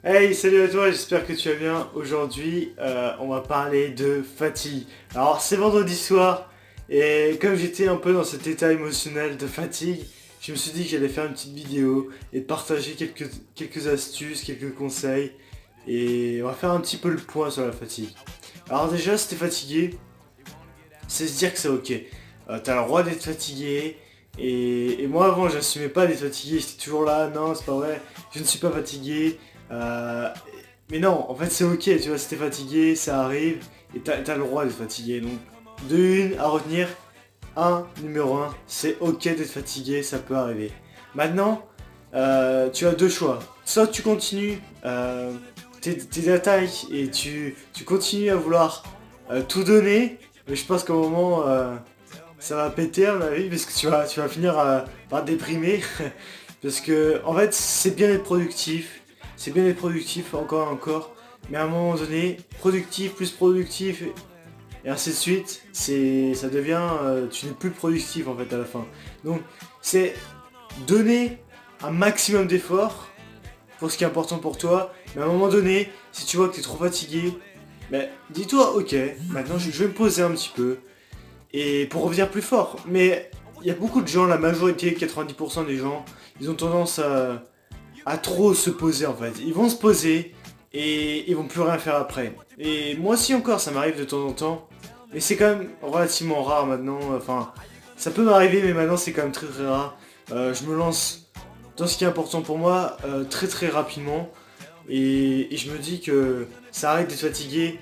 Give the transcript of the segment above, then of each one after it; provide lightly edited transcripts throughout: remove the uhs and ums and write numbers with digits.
Hey, salut à toi, j'espère que tu vas bien. Aujourd'hui, on va parler de fatigue. Alors, c'est vendredi soir, et comme j'étais un peu dans cet état émotionnel de fatigue, je me suis dit que j'allais faire une petite vidéo et de partager quelques astuces, quelques conseils, et on va faire un petit peu le point sur la fatigue. Alors déjà, si t'es fatigué, c'est se dire que c'est ok. T'as le droit d'être fatigué, et moi avant, j'assumais pas d'être fatigué, j'étais toujours là, non, c'est pas vrai, je ne suis pas fatigué. Euh, mais non, en fait c'est ok, tu vois, si t'es fatigué, ça arrive, et t'as le droit d'être fatigué. Donc, de une à retenir, numéro un, c'est ok d'être fatigué, ça peut arriver. Maintenant, tu as deux choix. Soit tu continues tes attaques et tu continues à vouloir tout donner, mais je pense qu'au moment ça va péter à ma vie parce que tu vas finir par déprimer. Parce que en fait c'est bien d'être productif, c'est bien d'être productif encore et encore, mais à un moment donné, productif plus productif et ainsi de suite, ça devient, tu n'es plus productif en fait à la fin. Donc c'est donner un maximum d'efforts pour ce qui est important pour toi, mais à un moment donné, si tu vois que tu es trop fatigué, ben, dis-toi ok, maintenant je vais me poser un petit peu, et pour revenir plus fort. Mais il y a beaucoup de gens, la majorité, 90% des gens, ils ont tendance à trop se poser en fait. Ils vont se poser et ils vont plus rien faire après. Et moi aussi encore, ça m'arrive de temps en temps, mais c'est quand même relativement rare maintenant. Enfin, ça peut m'arriver, mais maintenant c'est quand même très très rare. Je me lance dans ce qui est important pour moi très très rapidement. Et je me dis que ça arrête d'être fatigué.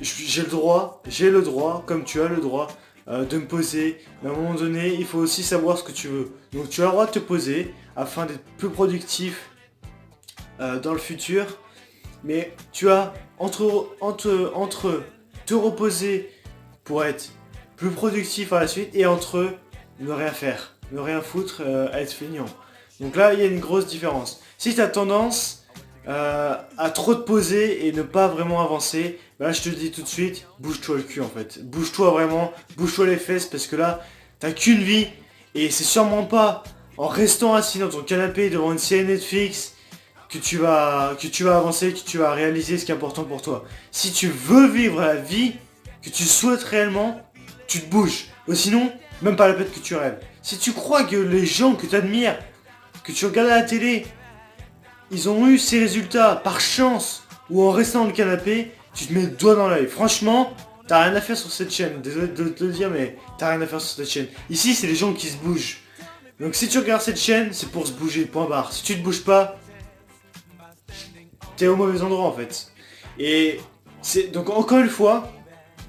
J'ai le droit, comme tu as le droit, de me poser. Mais à un moment donné, il faut aussi savoir ce que tu veux. Donc tu as le droit de te poser afin d'être plus productif dans le futur. Mais tu as entre te reposer pour être plus productif à la suite et entre ne rien faire, ne rien foutre, être feignant. Donc là, il y a une grosse différence. Si tu as tendance à trop te poser et ne pas vraiment avancer, bah là je te dis tout de suite, bouge-toi le cul en fait. Bouge-toi vraiment, bouge-toi les fesses parce que là, t'as qu'une vie et c'est sûrement pas en restant assis dans ton canapé devant une série Netflix que tu vas avancer, que tu vas réaliser ce qui est important pour toi. Si tu veux vivre la vie que tu souhaites réellement, tu te bouges. Ou sinon, même pas la peine que tu rêves. Si tu crois que les gens que tu admires, que tu regardes à la télé, ils ont eu ces résultats par chance ou en restant dans le canapé, tu te mets le doigt dans l'œil. Franchement, t'as rien à faire sur cette chaîne. Désolé de te le dire, mais t'as rien à faire sur cette chaîne. Ici, c'est les gens qui se bougent. Donc si tu regardes cette chaîne, c'est pour se bouger, point barre. Si tu te bouges pas, t'es au mauvais endroit en fait. Et c'est donc encore une fois,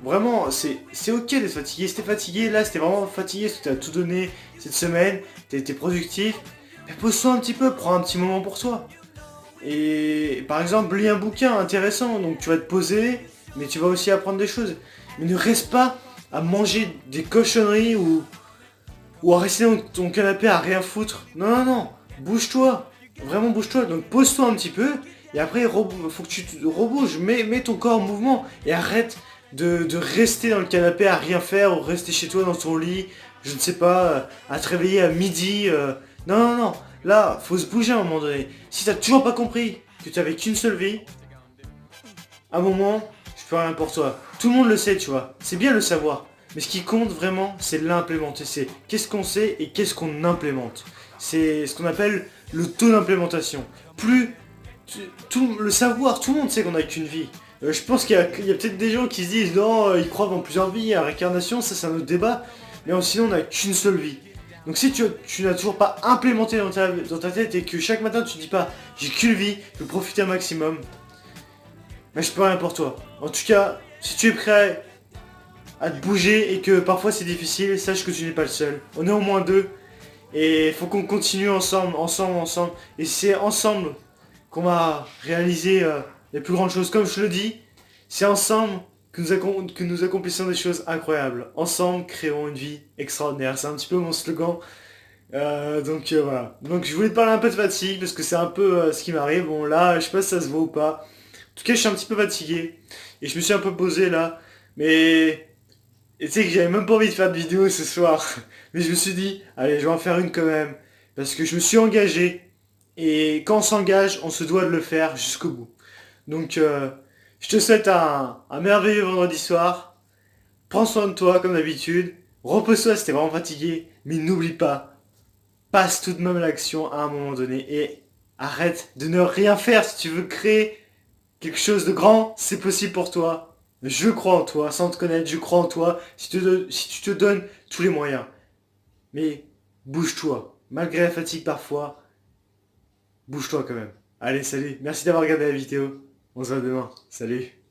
vraiment, c'est ok d'être fatigué. Si t'es fatigué, là, c'était vraiment fatigué parce que t'as tout donné cette semaine, t'as été productif. Mais pose-toi un petit peu, prends un petit moment pour toi. Et par exemple, lis un bouquin intéressant, donc tu vas te poser, mais tu vas aussi apprendre des choses. Mais ne reste pas à manger des cochonneries ou à rester dans ton canapé à rien foutre. Non, non, non, bouge-toi, vraiment bouge-toi. Donc pose-toi un petit peu, et après, faut que tu te rebouges, mets ton corps en mouvement, et arrête de rester dans le canapé à rien faire, ou rester chez toi dans ton lit, je ne sais pas, à te réveiller à midi. Non, non, non, là, faut se bouger à un moment donné. Si t'as toujours pas compris que tu avais qu'une seule vie, à un moment, je peux rien pour toi. Tout le monde le sait, tu vois. C'est bien le savoir. Mais ce qui compte vraiment, c'est l'implémenter. C'est qu'est-ce qu'on sait et qu'est-ce qu'on implémente. C'est ce qu'on appelle le taux d'implémentation. Plus tout le savoir, tout le monde sait qu'on n'a qu'une vie. Je pense qu'il y a peut-être des gens qui se disent non, ils croient en plusieurs vies, à réincarnation, ça c'est un autre débat. Mais sinon, on n'a qu'une seule vie. Donc si tu n'as toujours pas implémenté dans ta tête et que chaque matin tu dis pas j'ai qu'une vie, je veux profiter un maximum, mais je peux rien pour toi. En tout cas, si tu es prêt à te bouger et que parfois c'est difficile, sache que tu n'es pas le seul. On est au moins deux et il faut qu'on continue ensemble, ensemble, ensemble. Et c'est ensemble qu'on va réaliser les plus grandes choses. Comme je le dis, c'est ensemble que nous accomplissons des choses incroyables. Ensemble, créons une vie extraordinaire. C'est un petit peu mon slogan. Donc voilà. Donc je voulais te parler un peu de fatigue parce que c'est un peu ce qui m'arrive. Bon là, je sais pas si ça se voit ou pas. En tout cas, je suis un petit peu fatigué. Et je me suis un peu posé là. Mais... Et tu sais que j'avais même pas envie de faire de vidéo ce soir. Mais je me suis dit, allez, je vais en faire une quand même. Parce que je me suis engagé. Et quand on s'engage, on se doit de le faire jusqu'au bout. Donc, je te souhaite un merveilleux vendredi soir. Prends soin de toi comme d'habitude. Repose-toi si t'es vraiment fatigué. Mais n'oublie pas, passe tout de même à l'action à un moment donné. Et arrête de ne rien faire si tu veux créer quelque chose de grand. C'est possible pour toi. Je crois en toi. Sans te connaître, je crois en toi. Si tu te donnes tous les moyens. Mais bouge-toi. Malgré la fatigue parfois, bouge-toi quand même. Allez, salut. Merci d'avoir regardé la vidéo. On se voit demain. Salut.